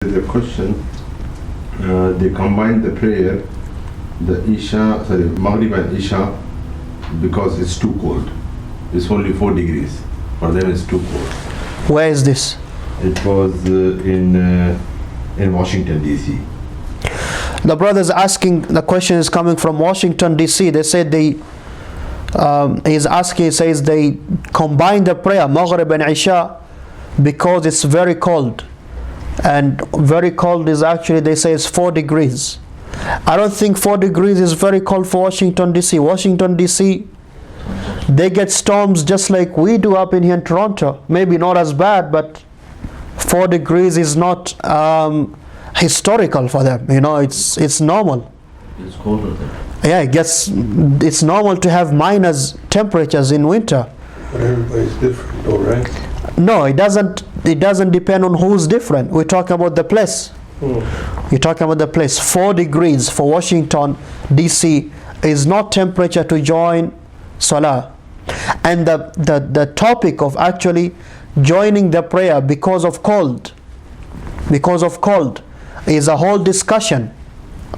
The question, they combine the prayer, Maghrib and Isha, because it's too cold. It's only 4 degrees. For them, it's too cold. Where is this? It was in Washington, D.C. The brothers asking, the question is coming from Washington, D.C. They said he says they combine the prayer, Maghrib and Isha, because it's very cold. And very cold is actually, they say it's 4 degrees. I don't think 4 degrees is very cold for Washington, D.C. Washington, D.C., they get storms just like we do up in here in Toronto. Maybe not as bad, but 4 degrees is not historical for them. You know, it's normal. It's colder there. Yeah, it's normal to have minus temperatures in winter. But everybody's different though, right? No, it doesn't depend on who's different. We're talking about the place. You're talking about the place. 4 degrees for Washington, D.C. is not temperature to join Salah. And the topic of actually joining the prayer because of cold is a whole discussion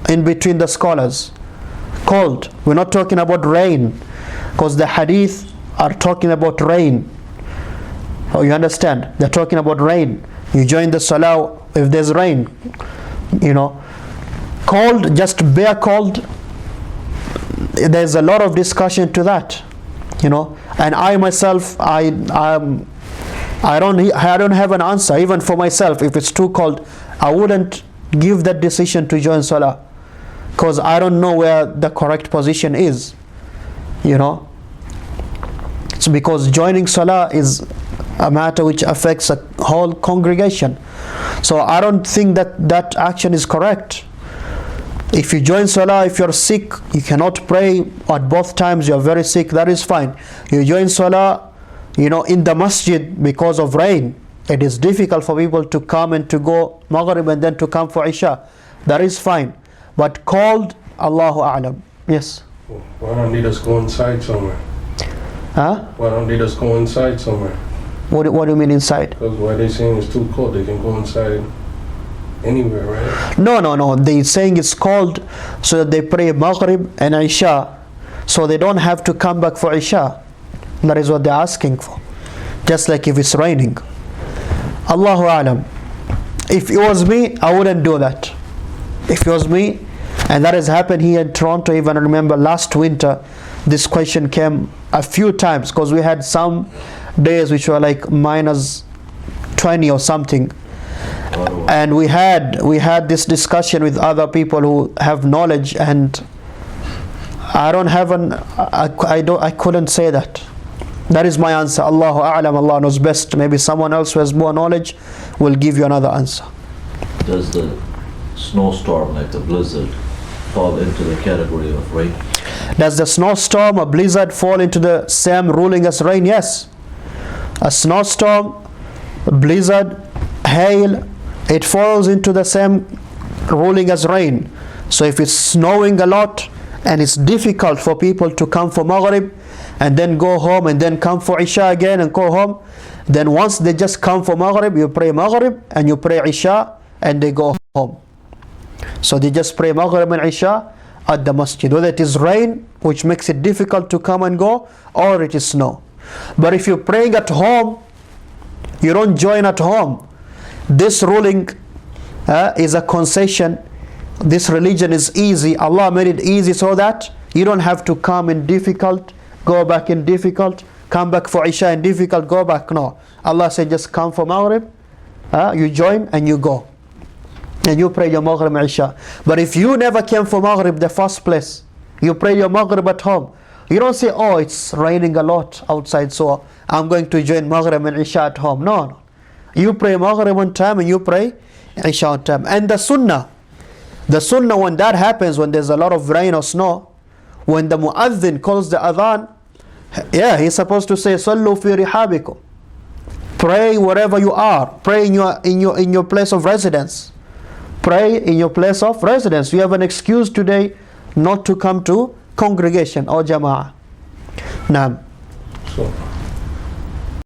in between the scholars. Cold. We're not talking about rain, because the hadith are talking about rain. Oh, you understand? They're talking about rain. You join the Salah if there's rain. You know, cold, just bare cold, there's a lot of discussion to that. You know, and I myself, I don't have an answer even for myself. If it's too cold, I wouldn't give that decision to join Salah, because I don't know where the correct position is. You know, it's because joining Salah is a matter which affects a whole congregation. So I don't think that action is correct. If you join Salah, if you're sick, you cannot pray at both times, you're very sick, that is fine. You join Salah, you know, in the masjid because of rain. It is difficult for people to come and to go Maghrib and then to come for Isha. That is fine. But cold, Allahu A'lam. Yes? Why don't they just go inside somewhere? Huh? Why don't they just go inside somewhere? What do you mean inside? Because why they saying it's too cold, they can go inside anywhere, right? No. They saying it's cold so that they pray Maghrib and Isha, so they don't have to come back for Isha. That is what they're asking for. Just like if it's raining. Allahu A'lam. If it was me, I wouldn't do that. If it was me, and that has happened here in Toronto, even I remember last winter, this question came a few times, because we had some days which were like minus 20 or something. And we had this discussion with other people who have knowledge, and I couldn't say that. That is my answer. Allahu A'lam, Allah knows best. Maybe someone else who has more knowledge will give you another answer. Does the snowstorm, like the blizzard, fall into the category of rain? Does the snowstorm or blizzard fall into the same ruling as rain? Yes. A snowstorm, blizzard, hail, it falls into the same ruling as rain. So if it's snowing a lot and it's difficult for people to come for Maghrib and then go home and then come for Isha again and go home, then once they just come for Maghrib, you pray Maghrib and you pray Isha and they go home. So they just pray Maghrib and Isha at the masjid, whether it is rain, which makes it difficult to come and go, or it is snow. But if you're praying at home, you don't join at home. This ruling is a concession. This religion is easy. Allah made it easy so that you don't have to come in difficult, go back in difficult, come back for Isha in difficult, go back. No. Allah said just come for Maghrib, you join and you go. And you pray your Maghrib and Isha. But if you never came for Maghrib the first place, you pray your Maghrib at home, you don't say, oh, it's raining a lot outside, so I'm going to join Maghrib and Isha at home. No. You pray Maghrib on time and you pray Isha on time. And the sunnah when that happens, when there's a lot of rain or snow, when the muazzin calls the adhan, he's supposed to say, Sallu fi rihabikum. Pray wherever you are. Pray in your place of residence. Pray in your place of residence. You have an excuse today not to come to congregation or jama'ah. Naam. So